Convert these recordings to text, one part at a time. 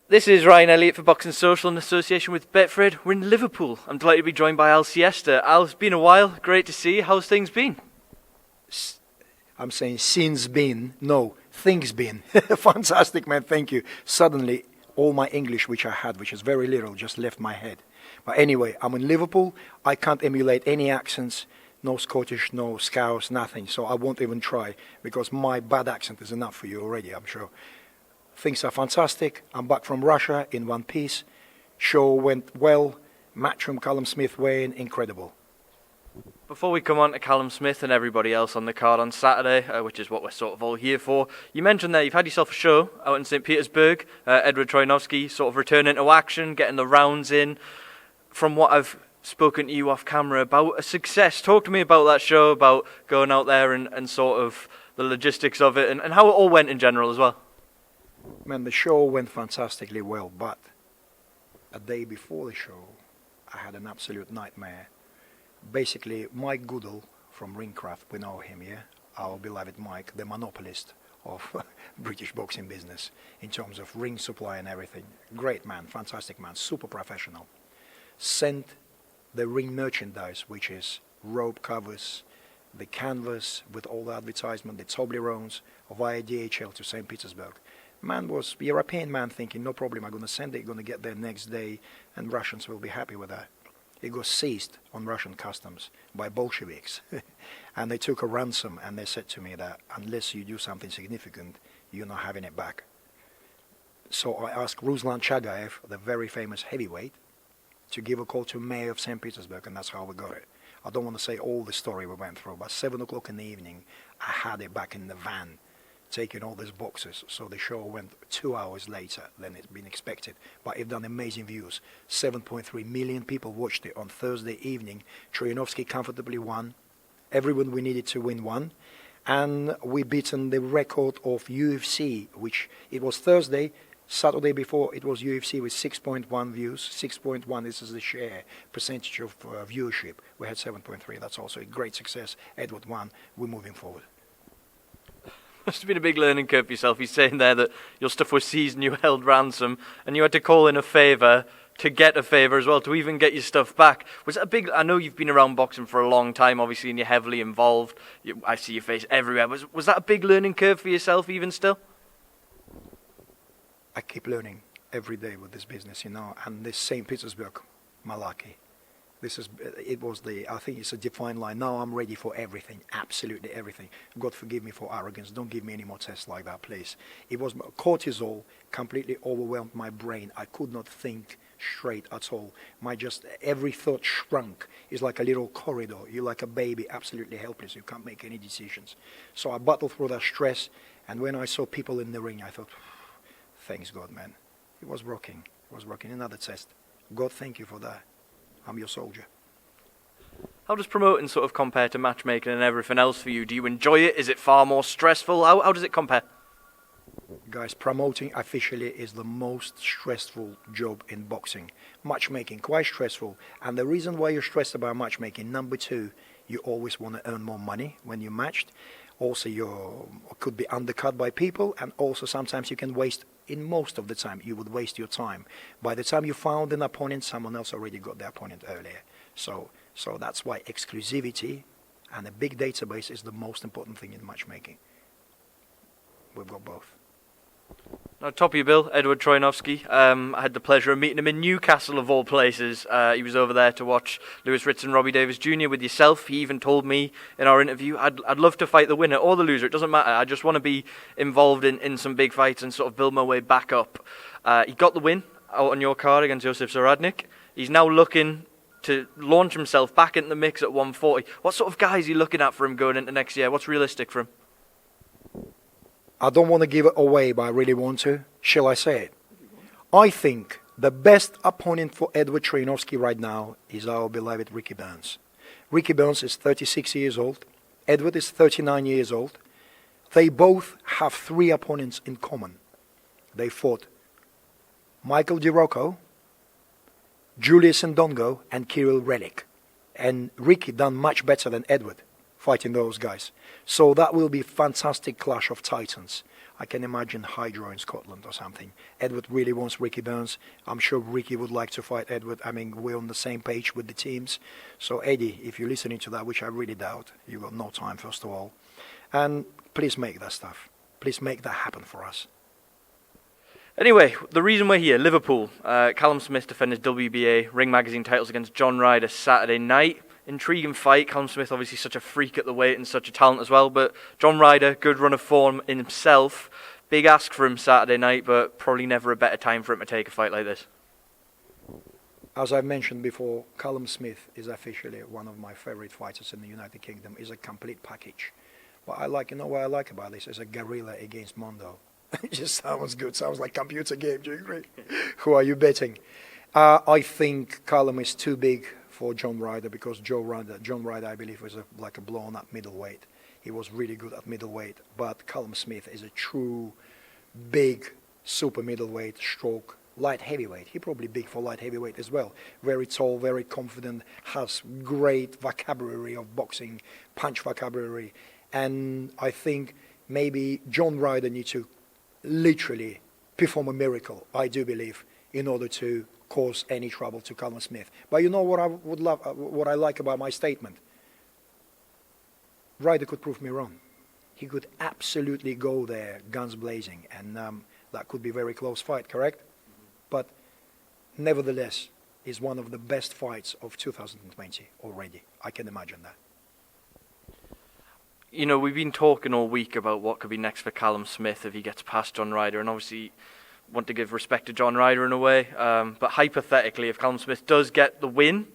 This is Ryan Elliott for Boxing Social in association with Betfred. We're in Liverpool. I'm delighted to be joined by Al Siesta. Al, it's been a while. Great to see you. How's things been? I'm saying since been, no, things been. Fantastic, man, thank you. Suddenly, all my English, which I had, which is very little, just left my head. But anyway, I'm in Liverpool. I can't emulate any accents. No Scottish, no Scouse, nothing. So I won't even try, because my bad accent is enough for you already, I'm sure. Things are fantastic. I'm back from Russia in one piece. Show went well. Matchroom Callum Smith weigh-in, incredible. Before we come on to Callum Smith and everybody else on the card on Saturday, which is what we're sort of all here for, you mentioned there you've had yourself a show out in St. Petersburg. Edward Troyanovsky sort of returning to action, getting the rounds in. From what I've spoken to you off camera about, a success. Talk to me about that show, about going out there and sort of the logistics of it and how it all went in general as well. Man, the show went fantastically well, but a day before the show, I had an absolute nightmare. Basically, Mike Goodall from Ringcraft, we know him, yeah? Our beloved Mike, the monopolist of British boxing business in terms of ring supply and everything. Great man, fantastic man, super professional. Sent the ring merchandise, which is rope covers, the canvas with all the advertisement, the Toblerones, via DHL to St. Petersburg. Man was European man thinking, no problem, I'm going to send it, going to get there next day, and Russians will be happy with that. It got seized on Russian customs by Bolsheviks, and they took a ransom, and they said to me that unless you do something significant, you're not having it back. So I asked Ruslan Chagayev, the very famous heavyweight, to give a call to Mayor of St. Petersburg, and that's how we got it. I don't want to say all the story we went through, but 7 o'clock in the evening, I had it back in the van, taking all these boxes, so the show went 2 hours later than it's been expected, but it done amazing views. 7.3 million people watched it on Thursday evening. Troyanovsky comfortably won. Everyone we needed to win won, and we beaten the record of UFC, which it was Thursday. Saturday before it was UFC with 6.1 views. 6.1, this is the share percentage of viewership. We had 7.3. That's also a great success. Edward won. We're moving forward. Must have been a big learning curve for yourself. He's saying there that your stuff was seized and you held ransom and you had to call in a favour to get a favour as well, to even get your stuff back. Was that a big... I know you've been around boxing for a long time, obviously, and you're heavily involved. I see your face everywhere. Was that a big learning curve for yourself even still? I keep learning every day with this business, you know, and this St. Petersburg, Malaki. I think it's a defined line. Now I'm ready for everything, absolutely everything. God forgive me for arrogance. Don't give me any more tests like that, please. It was cortisol completely overwhelmed my brain. I could not think straight at all. Every thought shrunk. It's like a little corridor. You're like a baby, absolutely helpless. You can't make any decisions. So I battled through that stress, and when I saw people in the ring, I thought, thanks God, man. It was rocking. It was rocking. Another test. God, thank you for that. I'm your soldier. How does promoting sort of compare to matchmaking and everything else for you? Do you enjoy it? Is it far more stressful? How does it compare? Guys, promoting officially is the most stressful job in boxing. Matchmaking, quite stressful. And the reason why you're stressed about matchmaking, number 2, you always want to earn more money when you're matched. Also, you could be undercut by people, and also sometimes you can waste, in most of the time, you would waste your time. By the time you found an opponent, someone else already got the opponent earlier. So that's why exclusivity and a big database is the most important thing in matchmaking. We've got both. Now, top of your bill, Edward Troyanovsky. I had the pleasure of meeting him in Newcastle, of all places. He was over there to watch Lewis Ritz and Robbie Davis Jr. with yourself. He even told me in our interview, I'd love to fight the winner or the loser. It doesn't matter. I just want to be involved in some big fights and sort of build my way back up. He got the win out on your card against Josef Zaradnik. He's now looking to launch himself back into the mix at 140. What sort of guys are you looking at for him going into next year? What's realistic for him? I don't want to give it away, but I really want to. Shall I say it? I think the best opponent for Edward Troyanovsky right now is our beloved Ricky Burns. Ricky Burns is 36 years old. Edward is 39 years old. They both have 3 opponents in common. They fought Michael DiRocco, Julius Ndongo, and Kirill Relik. And Ricky done much better than Edward fighting those guys. So that will be fantastic clash of titans. I can imagine Hydro in Scotland or something. Edward really wants Ricky Burns. I'm sure Ricky would like to fight Edward. I mean, we're on the same page with the teams. So Eddie, if you're listening to that, which I really doubt, you've got no time, first of all. And please make that stuff. Please make that happen for us. Anyway, the reason we're here, Liverpool. Callum Smith defended WBA Ring Magazine titles against John Ryder Saturday night. Intriguing fight. Callum Smith obviously such a freak at the weight and such a talent as well, but John Ryder, good run of form in himself. Big ask for him Saturday night, but probably never a better time for him to take a fight like this. As I've mentioned before, Callum Smith is officially one of my favorite fighters in the United Kingdom. He's a complete package. But I like, you know what I like about this? Is a guerrilla against Mondo. It just sounds good. Sounds like computer game. Do you agree? Who are you betting? I think Callum is too big for John Ryder because John Ryder, I believe, was like a blown-up middleweight. He was really good at middleweight. But Callum Smith is a true big super middleweight stroke light heavyweight. He probably big for light heavyweight as well. Very tall, very confident, has great vocabulary of boxing, punch vocabulary. And I think maybe John Ryder needs to literally perform a miracle, I do believe, in order to cause any trouble to Callum Smith. But you know what I would love, what I like about my statement? Ryder could prove me wrong. He could absolutely go there, guns blazing, and that could be a very close fight, correct? But nevertheless, is one of the best fights of 2020 already. I can imagine that. You know, we've been talking all week about what could be next for Callum Smith if he gets past John Ryder, and obviously want to give respect to John Ryder in a way. But hypothetically, if Callum Smith does get the win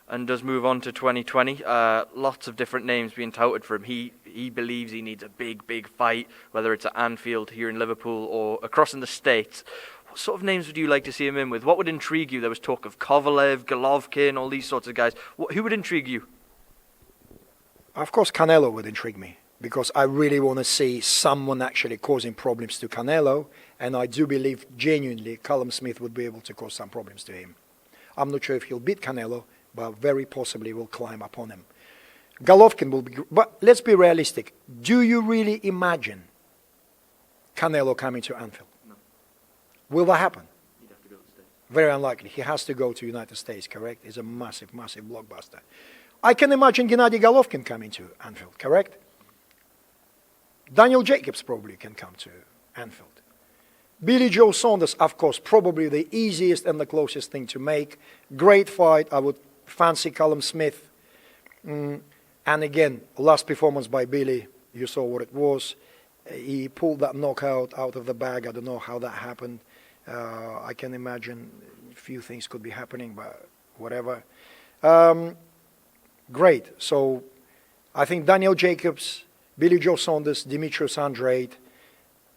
and does move on to 2020, lots of different names being touted for him. He believes he needs a big fight, whether it's at Anfield, here in Liverpool, or across in the States. What sort of names would you like to see him in with? What would intrigue you? There was talk of Kovalev, Golovkin, all these sorts of guys. Who would intrigue you? Of course, Canelo would intrigue me because I really want to see someone actually causing problems to Canelo, and I do believe genuinely Callum Smith would be able to cause some problems to him. I'm not sure if he'll beat Canelo, but very possibly will climb up on him. Golovkin will be, but let's be realistic. Do you really imagine Canelo coming to Anfield? No. Will that happen? He'd have to go to the States. Very unlikely. He has to go to United States, correct? It's a massive blockbuster. I can imagine Gennady Golovkin coming to Anfield, correct? Daniel Jacobs probably can come to Anfield. Billy Joe Saunders, of course, probably the easiest and the closest thing to make. Great fight. I would fancy Callum Smith. And again, last performance by Billy, you saw what it was. He pulled that knockout out of the bag. I don't know how that happened. I can imagine a few things could be happening, but whatever. Great. So I think Daniel Jacobs, Billy Joe Saunders, Dimitrios Andrade.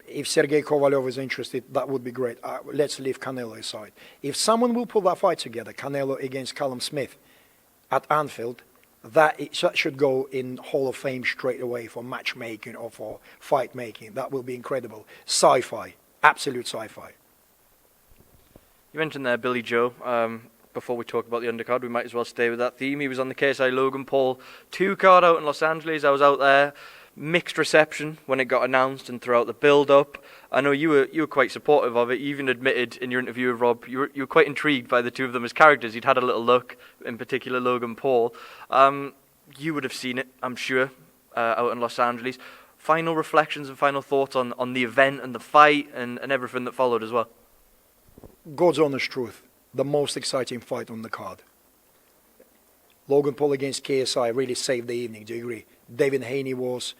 If Sergey Kovalev is interested, that would be great. Let's leave Canelo aside. If someone will pull that fight together, Canelo against Callum Smith at Anfield, that should go in Hall of Fame straight away for matchmaking or for fight making. That will be incredible. Sci-fi. Absolute sci-fi. You mentioned there Billy Joe. Before we talk about the undercard, we might as well stay with that theme. He was on the KSI Logan Paul 2 card out in Los Angeles. I was out there. Mixed reception when it got announced and throughout the build-up. I know you were quite supportive of it. You even admitted in your interview with Rob you were quite intrigued by the two of them as characters. You'd had a little look, in particular Logan Paul. You would have seen it, I'm sure, out in Los Angeles. Final reflections and final thoughts on the event and the fight and everything that followed as well. God's honest truth. The most exciting fight on the card. Logan Paul against KSI really saved the evening, do you agree? David Haney was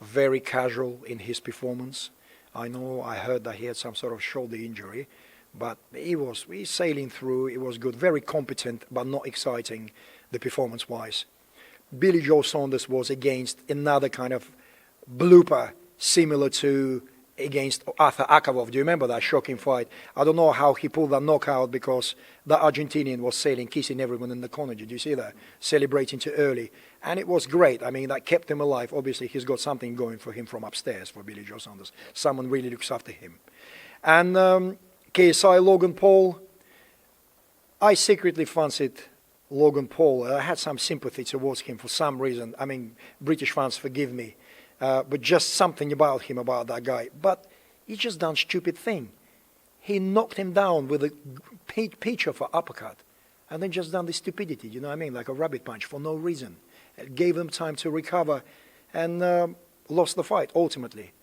very casual in his performance. I heard that he had some sort of shoulder injury, but he's sailing through. It was good, very competent, but not exciting, the performance-wise. Billy Joe Saunders was against another kind of blooper, similar to against Arthur Akavov. Do you remember that shocking fight? I don't know how he pulled that knockout because the Argentinian was sailing, kissing everyone in the corner. Did you see that? Celebrating too early. And it was great. I mean, that kept him alive. Obviously, he's got something going for him from upstairs for Billy Joe Saunders. Someone really looks after him. And KSI Logan Paul, I secretly fancied Logan Paul. I had some sympathy towards him for some reason. I mean, British fans, forgive me. But just something about him, about that guy. But He just done stupid thing. He knocked him down with a pitch of an uppercut, and then just done this stupidity, you know what I mean, like a rabbit punch for no reason. It gave him time to recover, and lost the fight ultimately.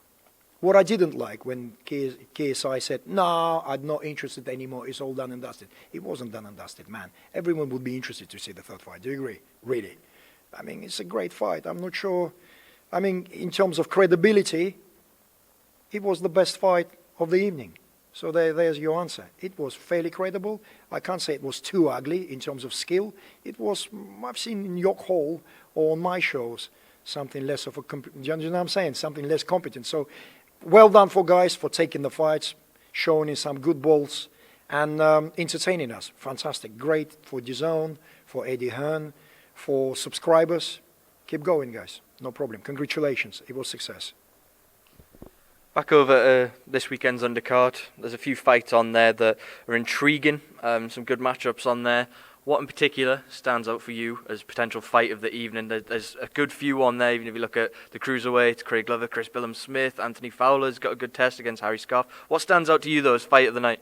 What I didn't like when KSI said, "No, I'm not interested anymore. It's all done and dusted." It wasn't done and dusted, man. Everyone would be interested to see the third fight. Do you agree? Really? I mean, it's a great fight. I'm not sure. I mean, in terms of credibility, it was the best fight of the evening. So there's your answer. It was fairly credible. I can't say it was too ugly in terms of skill. It was, I've seen in York Hall or on my shows, something less of a, you know what I'm saying? Something less competent. So well done for guys for taking the fights, showing us some good balls, and entertaining us. Fantastic. Great for DAZN, for Eddie Hearn, for subscribers. Keep going, guys. No problem. Congratulations. It was success. Back over this weekend's undercard, there's a few fights on there that are intriguing, some good matchups on there. What in particular stands out for you as potential fight of the evening? There's a good few on there, even if you look at the cruiserweights, Craig Glover, Chris Billum-Smith, Anthony Fowler's got a good test against Harry Scarf. What stands out to you though as fight of the night?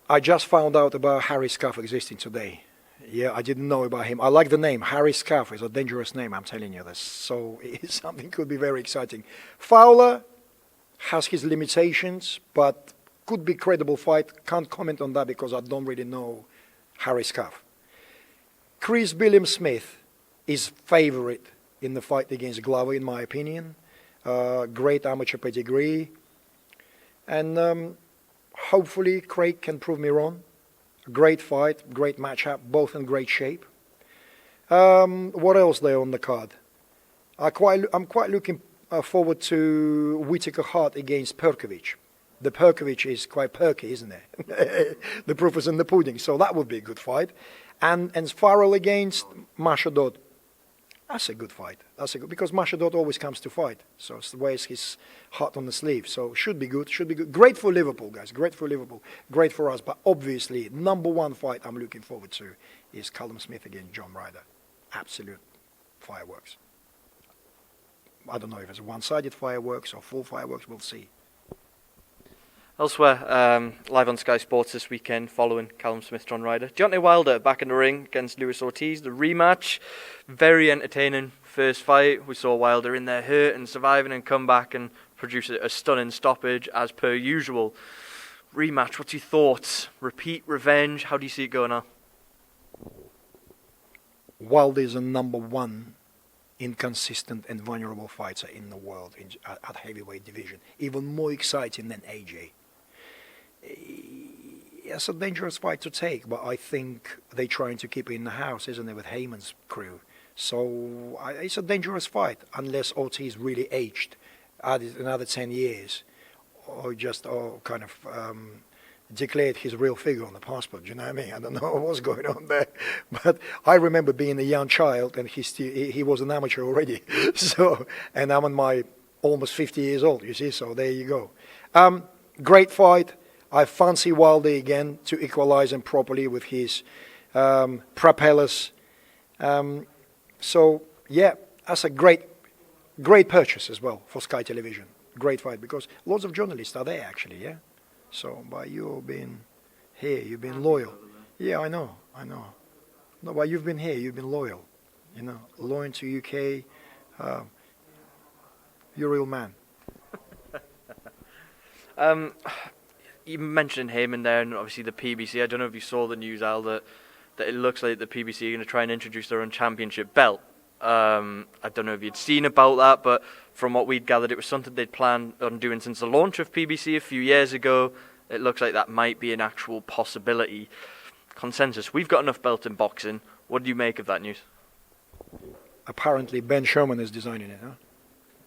I just found out about Harry Scarf existing today. Yeah, I didn't know about him. I like the name. Harry Scarf is a dangerous name, I'm telling you this. So something could be very exciting. Fowler has his limitations, but could be credible fight. Can't comment on that because I don't really know Harry Scarf. Chris Billum-Smith is favorite in the fight against Glover, in my opinion. Great amateur pedigree. And hopefully Craig can prove me wrong. Great fight, great matchup, both in great shape. What else there on the card? I'm quite looking forward to Whittaker Hart against Perkovic. The Perkovic is quite perky, isn't it? The proof is in the pudding, so that would be a good fight. And Farrell against Mashadot. That's a good fight. That's a good, because Mashadot always comes to fight, so it's the wears his heart on the sleeve. So should be good. Should be good. Great for Liverpool, guys. Great for Liverpool. Great for us. But obviously, number one fight I'm looking forward to is Callum Smith against John Ryder. Absolute fireworks. I don't know if it's one-sided fireworks or full fireworks. We'll see. Elsewhere, live on Sky Sports this weekend following Callum Smith, John Ryder. Deontay Wilder back in the ring against Luis Ortiz, the rematch. Very entertaining first fight. We saw Wilder in there hurt and surviving and come back and produce a stunning stoppage as per usual. Rematch, what's your thoughts? Repeat, revenge, how do you see it going on? Wilder is a number one inconsistent and vulnerable fighter in the world at heavyweight division. Even more exciting than AJ. It's a dangerous fight to take, but I think they're trying to keep it in the house, isn't it, with Heyman's crew. So it's a dangerous fight, unless Ortiz really aged, added another 10 years, or just kind of declared his real figure on the passport. You know what I mean? I don't know what's going on there, but I remember being a young child, and he was an amateur already. So, and I'm on my almost 50 years old. You see, so there you go. Great fight. I fancy Wilder again to equalize him properly with his propellers. So, yeah, that's a great purchase as well for Sky Television. Great fight, because lots of journalists are there, actually, yeah? So, by you being here, you've been loyal. Yeah, I know. No, but you've been here, you've been loyal. You know, loyal to UK. You're a real man. You mentioned Heyman there, and obviously the PBC. I don't know if you saw the news, Al, that it looks like the PBC are going to try and introduce their own championship belt. I don't know if you'd seen about that, but from what we'd gathered, it was something they'd planned on doing since the launch of PBC a few years ago. It looks like that might be an actual possibility. Consensus, we've got enough belts in boxing. What do you make of that news? Apparently Ben Sherman is designing it, huh?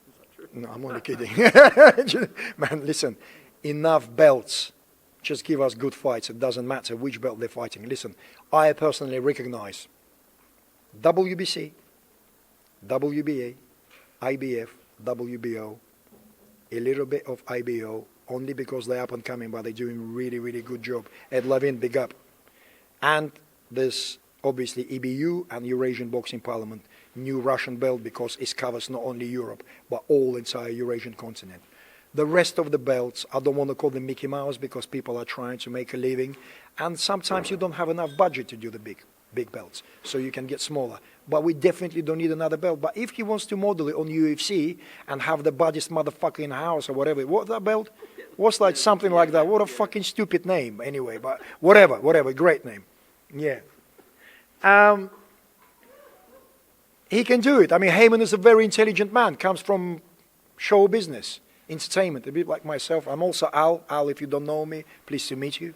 Is that true? No, I'm only kidding. Man, listen, enough belts. Just give us good fights. It doesn't matter which belt they're fighting. Listen, I personally recognize WBC, WBA, IBF, WBO, a little bit of IBO, only because they're up and coming, but they're doing really, really good job. Ed Levine, big up. And there's obviously EBU and Eurasian Boxing Parliament, new Russian belt, because it covers not only Europe, but all entire Eurasian continent. The rest of the belts, I don't want to call them Mickey Mouse because people are trying to make a living. And sometimes you don't have enough budget to do the big belts, so you can get smaller. But we definitely don't need another belt. But if he wants to model it on UFC and have the baddest motherfucker in the house or whatever, what that belt? What's like something like that? What a fucking stupid name, anyway. But whatever, great name. Yeah. He can do it. I mean, Heyman is a very intelligent man, comes from show business, entertainment, a bit like myself. I'm also Al. Al, if you don't know me, pleased to meet you.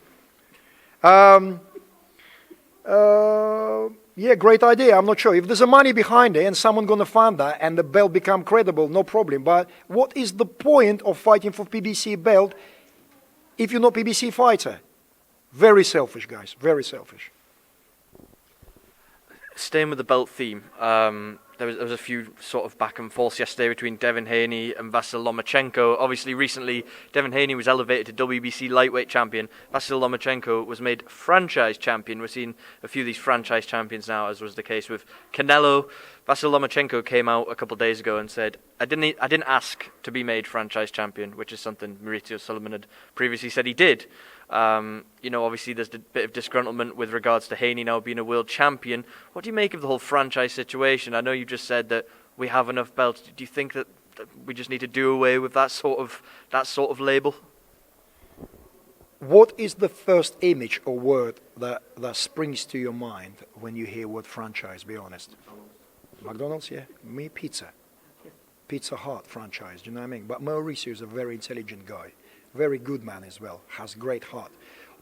Yeah, great idea. I'm not sure. If there's a money behind it and someone going to fund that and the belt become credible, no problem. But what is the point of fighting for PBC belt if you're not PBC fighter? Very selfish, guys. Very selfish. Staying with the belt theme, there was a few sort of back and forth yesterday between Devin Haney and Vasyl Lomachenko. Obviously, recently, Devin Haney was elevated to WBC lightweight champion. Vasyl Lomachenko was made franchise champion. We're seeing a few of these franchise champions now, as was the case with Canelo. Vasyl Lomachenko came out a couple of days ago and said, I didn't ask to be made franchise champion, which is something Maurizio Sullivan had previously said he did. Obviously there's a bit of disgruntlement with regards to Haney now being a world champion. What do you make of the whole franchise situation? I know you just said that we have enough belts. Do you think that we just need to do away with that sort of label? What is the first image or word that springs to your mind when you hear word franchise, be honest? McDonald's, yeah. Me, pizza. Pizza Hut franchise, do you know what I mean? But Mauricio is a very intelligent guy. Very good man as well, has great heart.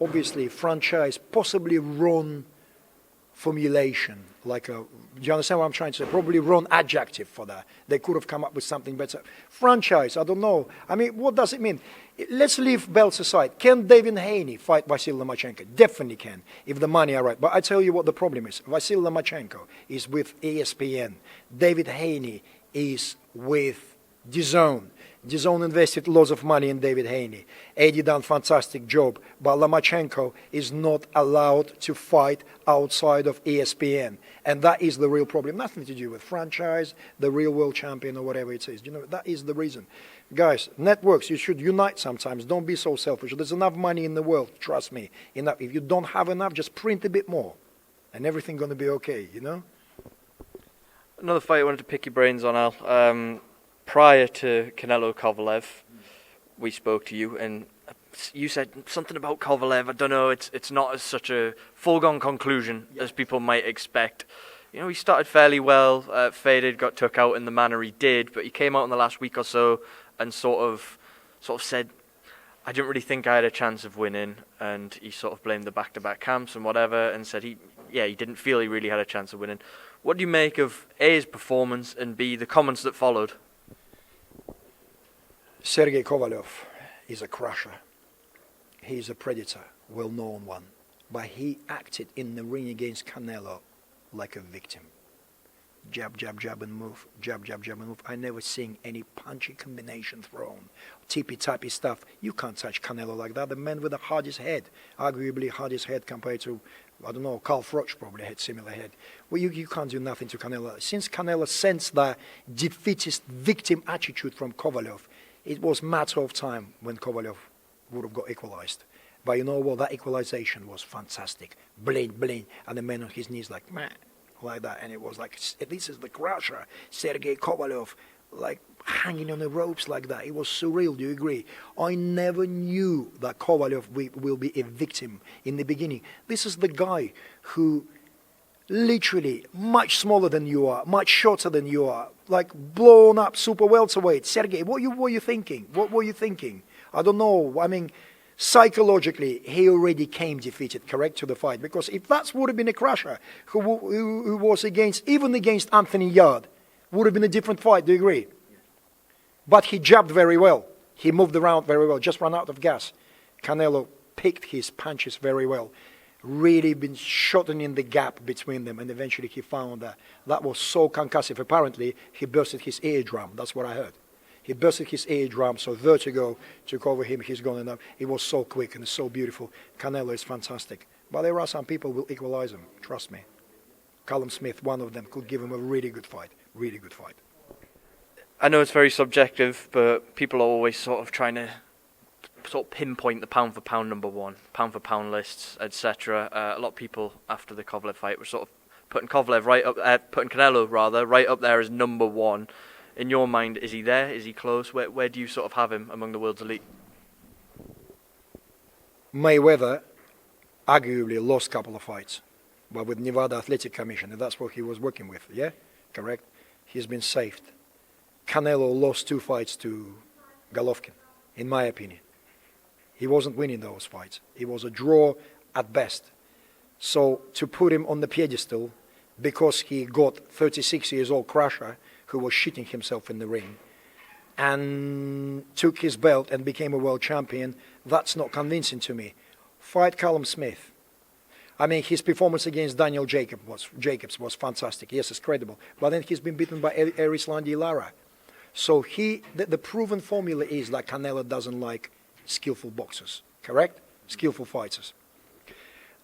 Obviously, franchise, possibly wrong formulation, do you understand what I'm trying to say? Probably wrong adjective for that. They could have come up with something better. Franchise, I don't know. I mean, what does it mean? Let's leave belts aside. Can Devin Haney fight Vasyl Lomachenko? Definitely can, if the money are right. But I tell you what the problem is. Vasyl Lomachenko is with ESPN. David Haney is with DAZN. DAZN invested lots of money in David Haney. Eddie done fantastic job, but Lomachenko is not allowed to fight outside of ESPN. And that is the real problem. Nothing to do with franchise, the real world champion or whatever it is. That is the reason. Guys, networks, you should unite sometimes. Don't be so selfish. There's enough money in the world, trust me. Enough. If you don't have enough, just print a bit more. And everything's going to be okay, Another fight I wanted to pick your brains on, Al. Prior to Canelo Kovalev, we spoke to you, and you said something about Kovalev. I don't know. It's not as such a foregone conclusion as people might expect. He started fairly well, faded, got took out in the manner he did, but he came out in the last week or so and sort of said, I didn't really think I had a chance of winning, and he sort of blamed the back-to-back camps and whatever, and said he didn't feel he really had a chance of winning. What do you make of A, his performance, and B, the comments that followed? Sergey Kovalev is a crusher. He's a predator, well-known one. But he acted in the ring against Canelo like a victim. Jab, jab, jab and move. Jab, jab, jab and move. I never seen any punching combination thrown. Tippy-tappy stuff. You can't touch Canelo like that. The man with the hardest head. Arguably hardest head compared to, I don't know, Carl Froch probably had similar head. Well, you can't do nothing to Canelo. Since Canelo sensed that defeatist victim attitude from Kovalev, it was a matter of time when Kovalev would have got equalized. But you know what? That equalization was fantastic. Blink, blink. And the man on his knees like, man, like that. And it was like, this is the crusher. Sergey Kovalev, like hanging on the ropes like that. It was surreal, do you agree? I never knew that Kovalev will be a victim in the beginning. This is the guy who literally much smaller than you are, much shorter than you are, like blown up super welterweight. Sergey, what were you thinking? What were you thinking? I don't know. I mean, psychologically, he already came defeated, correct, to the fight. Because if that would have been a crusher who was even against Anthony Yarde, would have been a different fight, do you agree? But he jabbed very well. He moved around very well, just ran out of gas. Canelo picked his punches very well. Really been shortening the gap between them, and eventually he found that was so concussive. Apparently, he bursted his eardrum. That's what I heard. He bursted his eardrum, so vertigo took over him. He's gone enough. It was so quick and so beautiful. Canelo is fantastic. But there are some people who will equalize him. Trust me. Callum Smith, one of them, could give him a really good fight. Really good fight. I know it's very subjective, but people are always sort of trying to pinpoint the pound for pound number one, pound for pound lists, etc. A lot of people after the Kovalev fight were sort of putting Canelo right up there as number one. In your mind, is he there? Is he close? Where do you sort of have him among the world's elite? Mayweather arguably lost a couple of fights, but with Nevada Athletic Commission, and that's what he was working with, yeah? Correct? He's been saved. Canelo lost 2 fights to Golovkin, in my opinion. He wasn't winning those fights. It was a draw at best. So to put him on the pedestal because he got 36 years old crusher who was shitting himself in the ring and took his belt and became a world champion, that's not convincing to me. Fight Callum Smith. I mean, his performance against Daniel Jacobs was fantastic. Yes, it's credible. But then he's been beaten by Erislandy Lara. So the proven formula is that Canelo doesn't like skillful boxers, correct? Skillful fighters.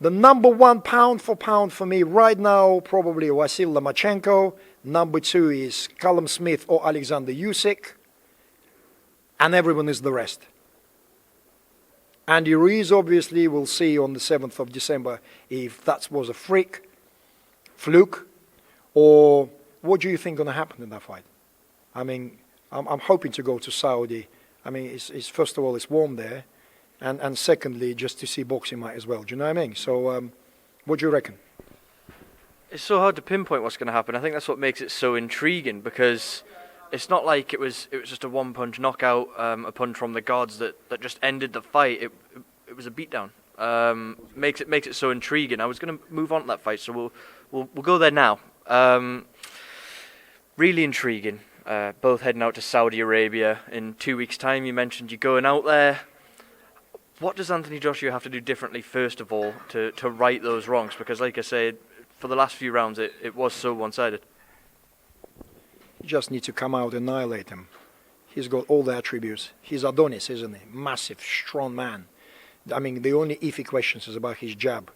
The number one pound for pound for me right now, probably Vasil Lomachenko. Number 2 is Callum Smith or Alexander Usyk. And everyone is the rest. Andy Ruiz, obviously, we'll see on the 7th of December if that was a fluke, or what do you think is going to happen in that fight? I mean, I'm hoping to go to Saudi. I mean, first of all, it's warm there, and secondly, just to see boxing might as well. Do you know what I mean? So, what do you reckon? It's so hard to pinpoint what's going to happen. I think that's what makes it so intriguing, because it's not like it was just a one-punch knockout, a punch from the gods that just ended the fight. It was a beatdown. Makes it so intriguing. I was going to move on to that fight, so we'll go there now. Really intriguing. Both heading out to Saudi Arabia in 2 weeks' time. You mentioned you're going out there. What does Anthony Joshua have to do differently, first of all, to right those wrongs? Because, like I said, for the last few rounds, it was so one-sided. You just need to come out and annihilate him. He's got all the attributes. He's Adonis, isn't he? Massive, strong man. I mean, the only iffy questions is about his jab.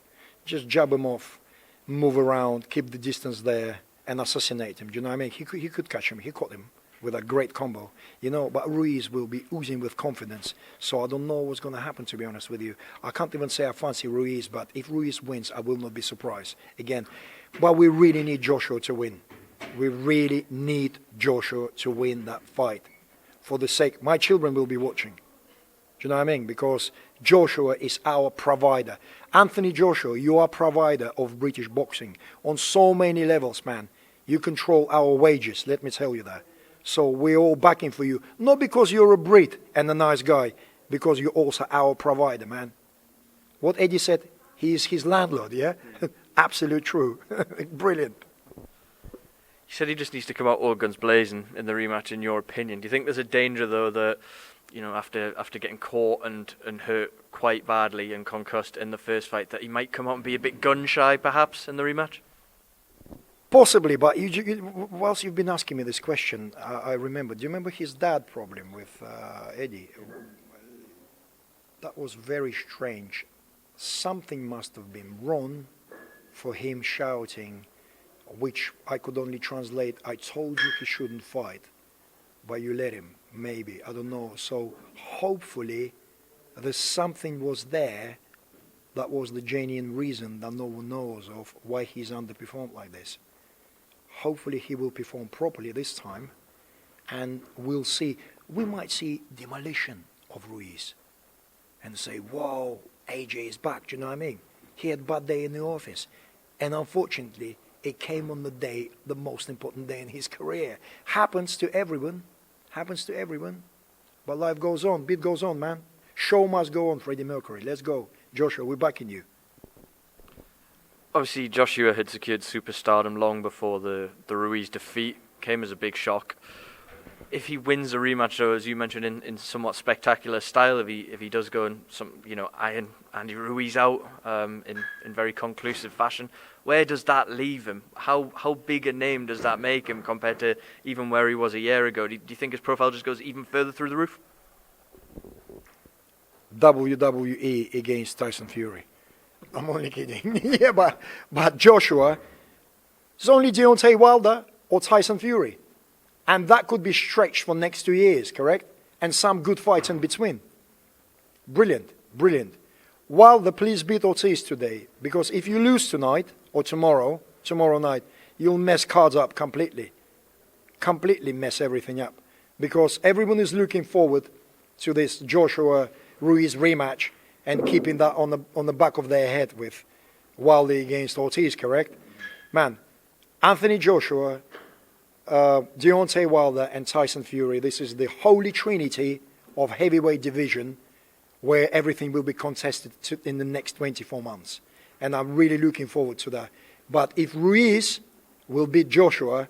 Just jab him off, move around, keep the distance there, and assassinate him. Do you know what I mean? He could catch him. He caught him with a great combo. You know, but Ruiz will be oozing with confidence. So I don't know what's going to happen, to be honest with you. I can't even say I fancy Ruiz, but if Ruiz wins, I will not be surprised. Again, but we really need Joshua to win. We really need Joshua to win that fight. For the sake, my children will be watching. Do you know what I mean? Because Joshua is our provider. Anthony Joshua, you are provider of British boxing on so many levels, man. You control our wages, let me tell you that. So we're all backing for you. Not because you're a Brit and a nice guy, because you're also our provider, man. What Eddie said, he is his landlord, yeah? Absolute true. Brilliant. He said he just needs to come out all guns blazing in the rematch, in your opinion. Do you think there's a danger, though, that, you know, after getting caught and hurt quite badly and concussed in the first fight, that he might come out and be a bit gun-shy, perhaps, in the rematch? Possibly, but whilst you've been asking me this question, I remember. Do you remember his dad problem with Eddie? That was very strange. Something must have been wrong for him shouting, which I could only translate, I told you he shouldn't fight, but you let him, maybe, I don't know. So hopefully there's something was there that was the genuine reason that no one knows of why he's underperformed like this. Hopefully he will perform properly this time, and we'll see. We might see demolition of Ruiz and say, whoa, AJ is back, do you know what I mean? He had a bad day in the office, and unfortunately it came on the day, the most important day in his career. Happens to everyone, but life goes on, beat goes on, man. Show must go on, Freddie Mercury. Let's go. Joshua, we're backing you. Obviously, Joshua had secured superstardom long before the Ruiz defeat. Came as a big shock. If he wins a rematch, though, as you mentioned, in somewhat spectacular style, if he does go and iron Andy Ruiz out in very conclusive fashion, where does that leave him? How big a name does that make him compared to even where he was a year ago? Do you think his profile just goes even further through the roof? WWE against Tyson Fury. I'm only kidding. Yeah, but Joshua, it's only Deontay Wilder or Tyson Fury. And that could be stretched for next 2 years, correct? And some good fights in between. Brilliant, brilliant. Wilder, please beat Ortiz today, because if you lose tonight or tomorrow night, you'll mess cards up completely. Completely mess everything up. Because everyone is looking forward to this Joshua Ruiz rematch and keeping that on the back of their head with Wilder against Ortiz, correct? Man, Anthony Joshua, Deontay Wilder and Tyson Fury, this is the holy trinity of heavyweight division where everything will be contested in the next 24 months. And I'm really looking forward to that. But if Ruiz will beat Joshua,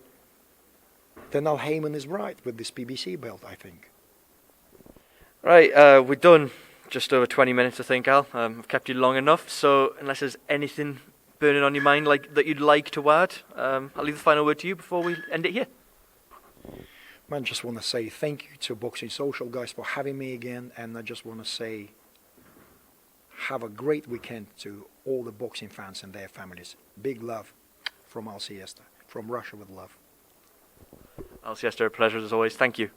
then Al Heyman is right with this PBC belt, I think. Right, we're done just over 20 minutes, I think, Al. I've kept you long enough, so unless there's anything burning on your mind that you'd like to add, I'll leave the final word to you before we end it here. Man, just want to say thank you to Boxing Social, guys, for having me again, and I just want to say have a great weekend to all the boxing fans and their families. Big love from Al Siesta, from Russia with love. Al Siesta, a pleasure as always. Thank you.